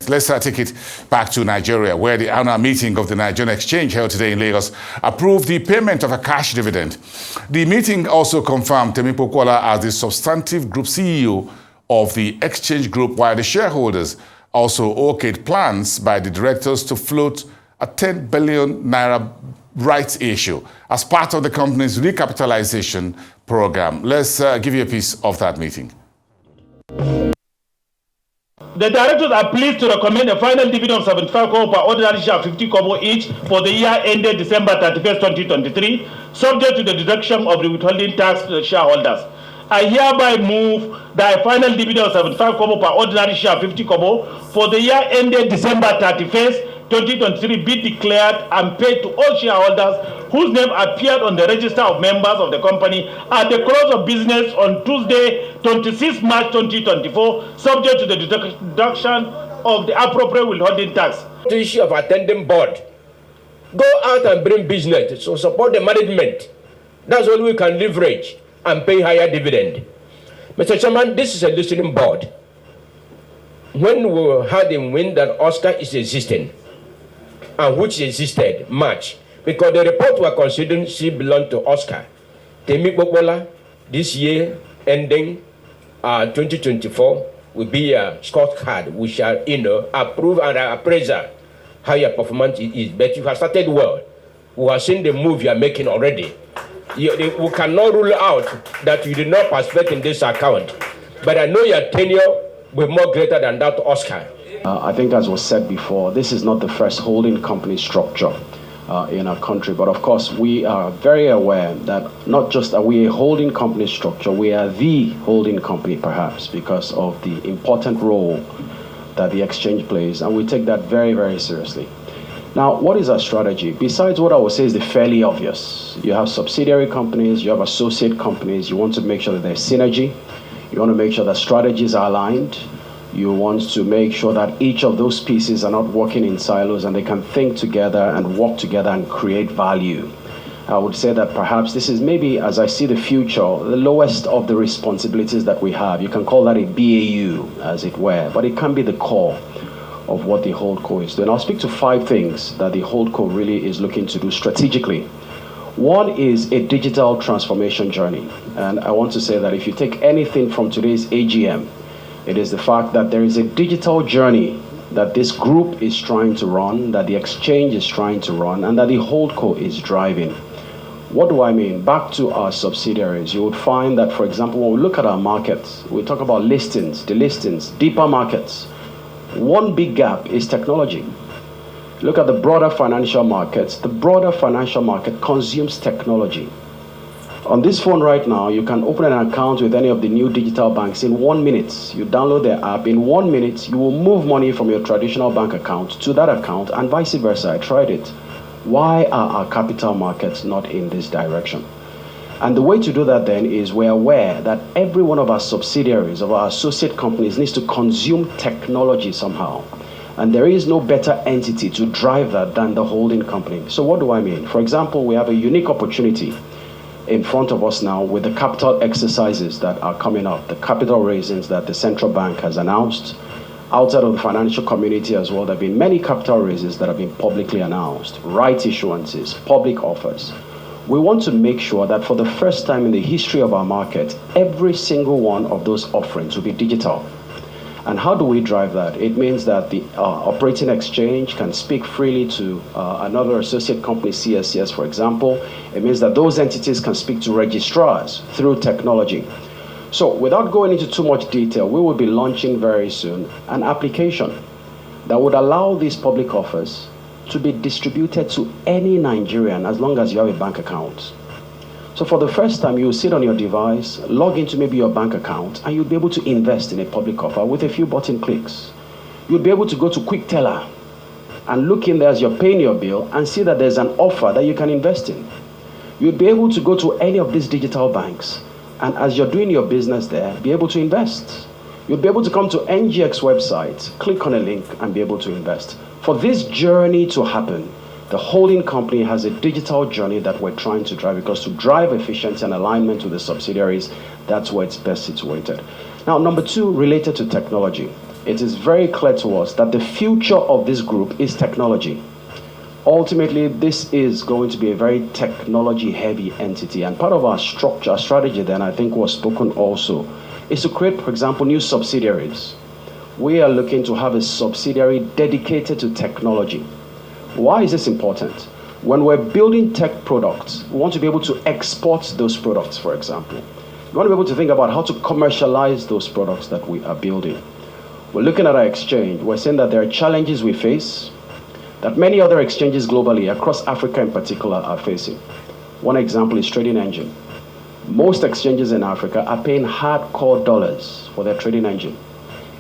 Right, let's take it back to Nigeria, where the annual meeting of the Nigerian Exchange held today in Lagos approved the payment of a cash dividend. The meeting also confirmed Temi Pokuola as the substantive group CEO of the Exchange Group, while the shareholders also okayed plans by the directors to float a 10 billion naira rights issue as part of the company's recapitalization program. Let's give you a piece of that meeting. The directors are pleased to recommend a final dividend of 75 kobo per ordinary share, 50 kobo each for the year ended December 31st, 2023, subject to the deduction of the withholding tax to the shareholders. I hereby move that a final dividend of 75 kobo per ordinary share, 50 kobo for the year ended December 31st, 2023 be declared and paid to all shareholders whose name appeared on the register of members of the company at the close of business on Tuesday, 26 March 2024, subject to the deduction of the appropriate withholding tax. The issue of attending board. Go out and bring business, so support the management. That's all we can leverage and pay higher dividend. Mr. Chairman, this is a listening board. When we had him win that Oscar is existing, and which existed March, because the report we're considering she belonged to Oscar. Temi Pokuola, this year ending 2024 will be a scorecard. We shall, approve and appraise how your performance is. But you have started well. We have seen the move you are making already. We cannot rule out that you did not participate in this account. But I know your tenure will be more greater than that, Oscar. I think, as was said before, this is not the first holding company structure in our country. But of course, we are very aware that not just are we a holding company structure, we are the holding company perhaps because of the important role that the exchange plays. And we take that very, very seriously. Now, what is our strategy? Besides what I would say is the fairly obvious. You have subsidiary companies, you have associate companies. You want to make sure that there's synergy. You want to make sure that strategies are aligned. You want to make sure that each of those pieces are not working in silos and they can think together and work together and create value. I would say that perhaps this is maybe, as I see the future, the lowest of the responsibilities that we have. You can call that a BAU, as it were, but it can be the core of what the holdco is doing. I'll speak to 5 things that the holdco really is looking to do strategically. One is a digital transformation journey. And I want to say that if you take anything from today's AGM, it is the fact that there is a digital journey that this group is trying to run, that the exchange is trying to run, and that the holdco is driving. What do I mean? Back to our subsidiaries, you would find that, for example, when we look at our markets, we talk about listings, delistings, deeper markets. One big gap is technology. Look at the broader financial markets. The broader financial market consumes technology. On this phone right now, you can open an account with any of the new digital banks in 1 minute. You download their app. In 1 minute, you will move money from your traditional bank account to that account and vice versa. I tried it. Why are our capital markets not in this direction? And the way to do that then is we're aware that every one of our subsidiaries, of our associate companies, needs to consume technology somehow. And there is no better entity to drive that than the holding company. So what do I mean? For example, we have a unique opportunity in front of us now with the capital exercises that are coming up, the capital raisings that the central bank has announced. Outside of the financial community as well, there have been many capital raises that have been publicly announced, right issuances, public offers. We want to make sure that for the first time in the history of our market, every single one of those offerings will be digital. And how do we drive that? It means that the operating exchange can speak freely to another associate company, CSCS, for example. It means that those entities can speak to registrars through technology. So without going into too much detail, we will be launching very soon an application that would allow these public offers to be distributed to any Nigerian as long as you have a bank account. So for the first time, you'll sit on your device, log into maybe your bank account, and you'll be able to invest in a public offer with a few button clicks. You'll be able to go to Quick Teller and look in there as you're paying your bill and see that there's an offer that you can invest in. You'll be able to go to any of these digital banks, and as you're doing your business there, be able to invest. You'll be able to come to NGX website, click on a link, and be able to invest. For this journey to happen, the holding company has a digital journey that we're trying to drive, because to drive efficiency and alignment with the subsidiaries, that's where it's best situated. Now, number 2, related to technology. it is very clear to us that the future of this group is technology. Ultimately, this is going to be a very technology-heavy entity, and part of our structure, our strategy then, I think was spoken also, is to create, for example, new subsidiaries. We are looking to have a subsidiary dedicated to technology. Why is this important? When we're building tech products, we want to be able to export those products, for example. We want to be able to think about how to commercialize those products that we are building. We're looking at our exchange. We're saying that there are challenges we face that many other exchanges globally, across Africa in particular, are facing. One example is trading engine. Most exchanges in Africa are paying hardcore dollars for their trading engine.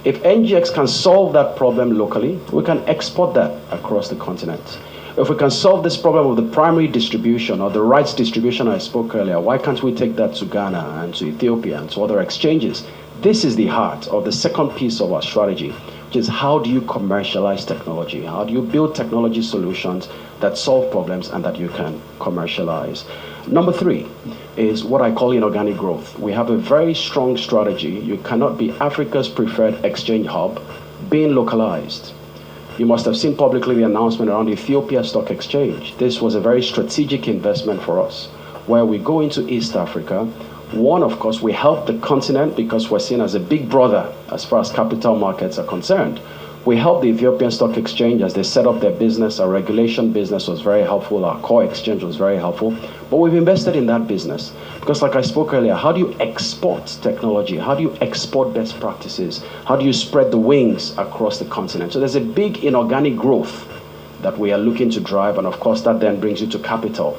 If NGX can solve that problem locally, we can export that across the continent. If we can solve this problem of the primary distribution or the rights distribution I spoke earlier, why can't we take that to Ghana and to Ethiopia and to other exchanges? This is the heart of the second piece of our strategy, which is how do you commercialize technology? How do you build technology solutions that solve problems and that you can commercialize? Number 3 is what I call inorganic growth. We have a very strong strategy. You cannot be Africa's preferred exchange hub being localized. You must have seen publicly the announcement around the Ethiopia Stock Exchange. This was a very strategic investment for us, where we go into East Africa. One, of course, we help the continent because we're seen as a big brother as far as capital markets are concerned. We help the Ethiopian Stock Exchange as they set up their business. Our regulation business was very helpful. Our core exchange was very helpful. But we've invested in that business because, like I spoke earlier, how do you export technology? How do you export best practices? How do you spread the wings across the continent? So there's a big inorganic growth that we are looking to drive. And of course, that then brings you to capital.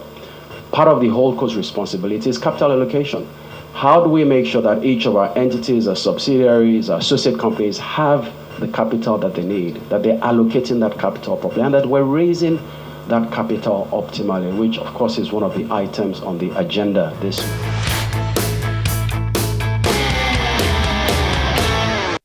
Part of the holdco's responsibility is capital allocation. How do we make sure that each of our entities, our subsidiaries, our associate companies have the capital that they need, that they're allocating that capital properly, and that we're raising that capital optimally, which of course is one of the items on the agenda this week.